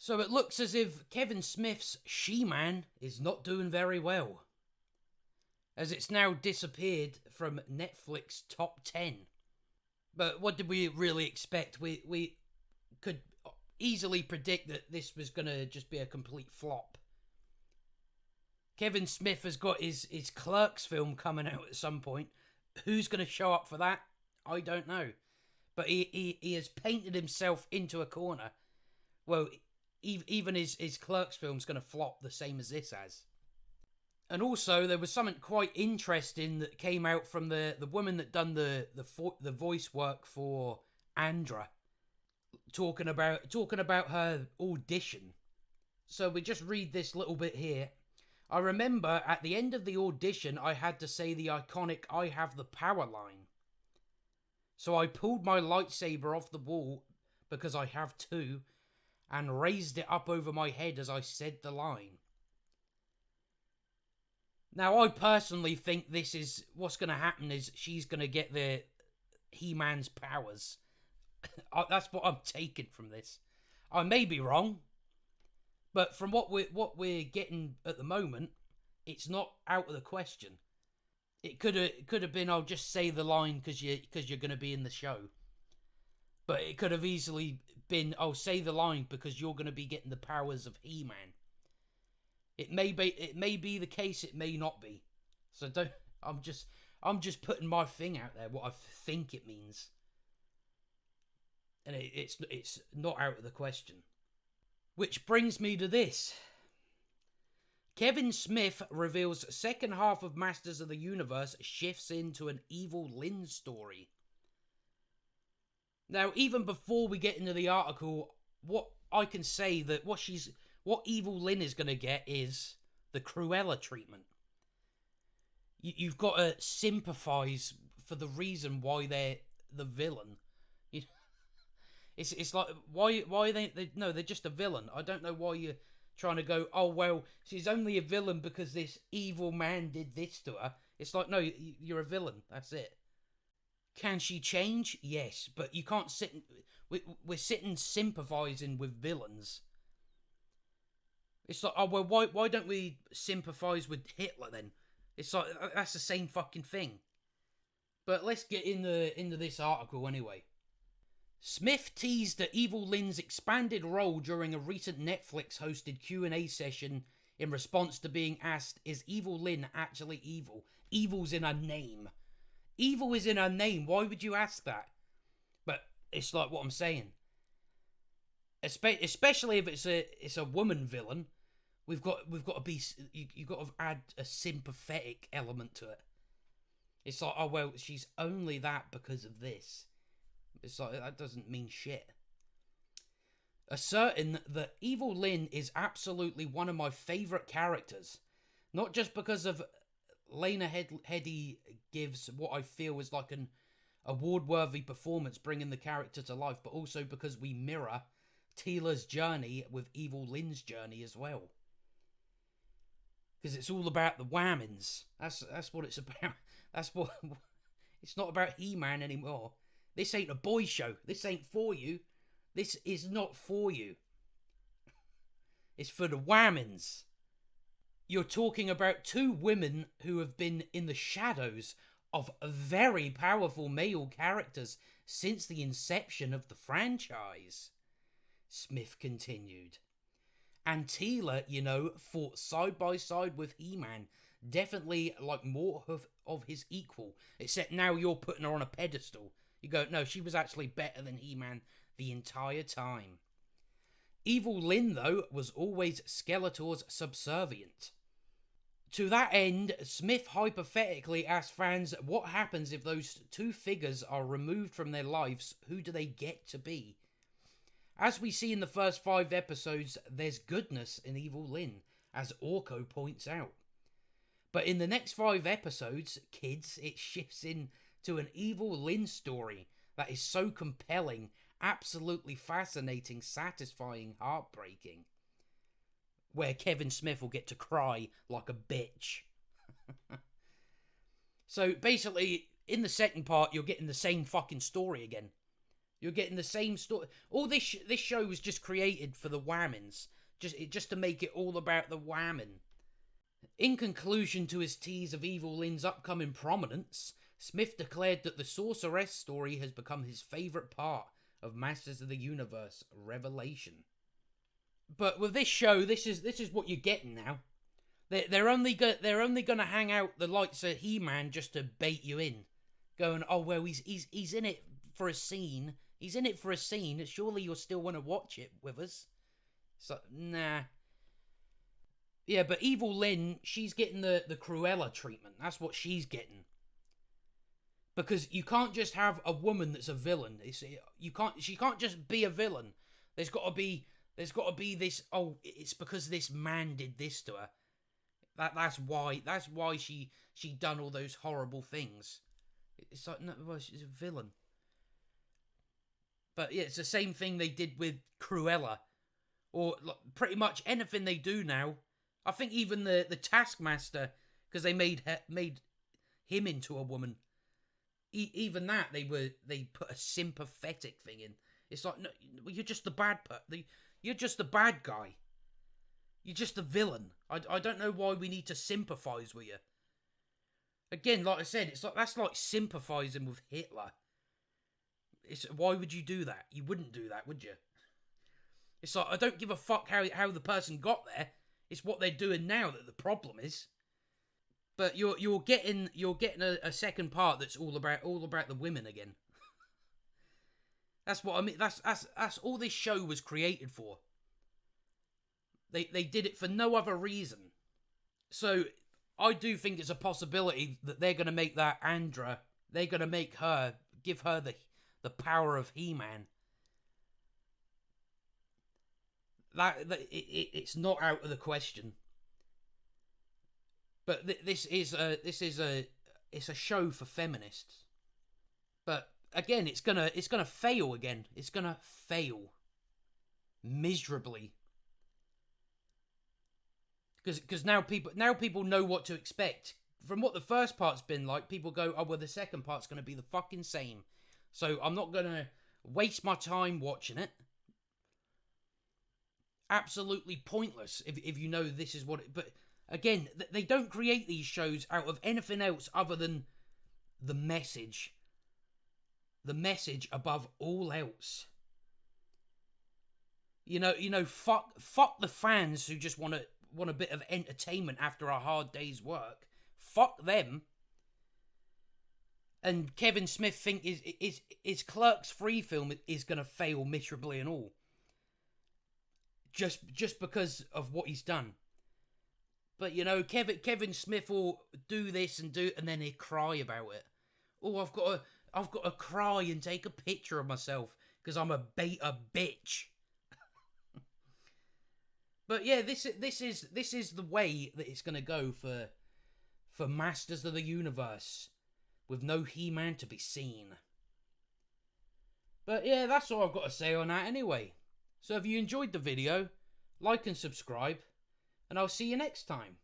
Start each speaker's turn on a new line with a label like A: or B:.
A: So it looks as if Kevin Smith's She-Man is not doing very well, as it's now disappeared from Netflix top 10. But what did we really expect? We could easily predict that this was going to just be a complete flop. Kevin Smith has got his Clerks film coming out at some point. Who's going to show up for that? I don't know. But he has painted himself into a corner. Well, even his Clerks film's going to flop the same as this has. And also, there was something quite interesting that came out from the woman that done the voice work for Andra, talking about her audition. So we just read this little bit here. I remember at the end of the audition, I had to say the iconic "I have the power" line. So I pulled my lightsaber off the wall, because I have two, and raised it up over my head as I said the line. Now, I personally think this is what's going to happen is she's going to get the He-Man's powers. That's what I'm taking from this. I may be wrong, but from what we're getting at the moment, it's not out of the question. It could have been, I'll just say the line because you're going to be in the show. But it could have easily been, I'll say the line because you're going to be getting the powers of He-Man. It may be the case, it may not be. So don't. I'm just putting my thing out there, what I think it means, and it's not out of the question. Which brings me to this. Kevin Smith reveals second half of Masters of the Universe shifts into an Evil Lynn story. Now, even before we get into the article, what I can say that what Evil Lynn is going to get is the Cruella treatment. You've got to sympathise for the reason why they're the villain. It's like, why are they no, they're just a villain. I don't know why you're trying to go, oh, well, she's only a villain because this evil man did this to her. It's like, no, you're a villain. That's it. Can she change? Yes, but you can't sit. We're sitting sympathising with villains. It's like, oh well, why don't we sympathise with Hitler then? It's like that's the same fucking thing. But let's get into this article anyway. Smith teased the Evil Lynn's expanded role during a recent Netflix-hosted Q&A session in response to being asked, is Evil Lynn actually evil? Evil's in her name. Evil is in her name. Why would you ask that? But it's like what I'm saying. Especially if it's a woman villain, we've got to be. You've got to add a sympathetic element to it. It's like, oh well, she's only that because of this. It's like that doesn't mean shit. Asserting that Evil Lynn is absolutely one of my favourite characters, not just because of Lena Headey gives what I feel is like an award-worthy performance bringing the character to life, but also because we mirror Teela's journey with Evil Lynn's journey as well. Because it's all about the whammons. That's what it's about. That's what. It's not about He-Man anymore. This ain't a boy show. This ain't for you. This is not for you. It's for the whammons. You're talking about two women who have been in the shadows of very powerful male characters since the inception of the franchise, Smith continued. And Teela, fought side by side with He-Man, definitely like more of his equal, except now you're putting her on a pedestal. You go, no, she was actually better than He-Man the entire time. Evil Lynn, though, was always Skeletor's subservient. To that end, Smith hypothetically asked fans, what happens if those two figures are removed from their lives? Who do they get to be? As we see in the first 5 episodes, there's goodness in Evil Lynn, as Orko points out. But in the next 5 episodes, kids, it shifts into an Evil Lynn story that is so compelling, absolutely fascinating, satisfying, heartbreaking. Where Kevin Smith will get to cry like a bitch. So basically, in the second part, you're getting the same fucking story again. You're getting the same story. All this show was just created for the whammons, just to make it all about the whammon. In conclusion to his tease of Evil Lynn's upcoming prominence, Smith declared that the Sorceress story has become his favourite part of Masters of the Universe Revelation. But with this show, this is what you're getting now. They're only gonna hang out the likes of He-Man just to bait you in, going, oh well, he's in it for a scene. He's in it for a scene. Surely you'll still want to watch it with us. So nah. Yeah, but Evil Lynn, she's getting the Cruella treatment. That's what she's getting. Because you can't just have a woman that's a villain. She can't just be a villain. There's got to be this. Oh, it's because this man did this to her. That's why she done all those horrible things. It's like, no, well, she's a villain. But yeah, it's the same thing they did with Cruella, or like, pretty much anything they do now. I think even the Taskmaster, because they made him into a woman. Even that they put a sympathetic thing in. It's like, no, you're just the you're just the bad guy. You're just the villain. I don't know why we need to sympathise with you. Again, like I said, it's like that's like sympathising with Hitler. Why would you do that? You wouldn't do that, would you? It's like, I don't give a fuck how the person got there. It's what they're doing now that the problem is. But you're getting a second part that's all about the women again. That's what I mean. That's all this show was created for. They did it for no other reason. So I do think it's a possibility that they're going to make that Andra. They're going to give her the power of He-Man. It's not out of the question. But it's a show for feminists. But again, it's gonna fail again. It's gonna fail miserably. Because now people know what to expect. From what the first part's been like, people go, oh well, the second part's gonna be the fucking same. So I'm not gonna waste my time watching it. Absolutely pointless if you know this is what it. But again, they don't create these shows out of anything else other than the message. The message above all else. You know, fuck the fans who just want a bit of entertainment after a hard day's work. Fuck them. And Kevin Smith think is Clerks 3 film is gonna fail miserably and all. Just because of what he's done. But you know, Kevin Smith will do this and then he'll cry about it. Oh, I've got to cry and take a picture of myself because I'm a beta bitch. But yeah, this is the way that it's gonna go for Masters of the Universe, with no He-Man to be seen. But yeah, that's all I've got to say on that anyway. So if you enjoyed the video, like and subscribe, and I'll see you next time.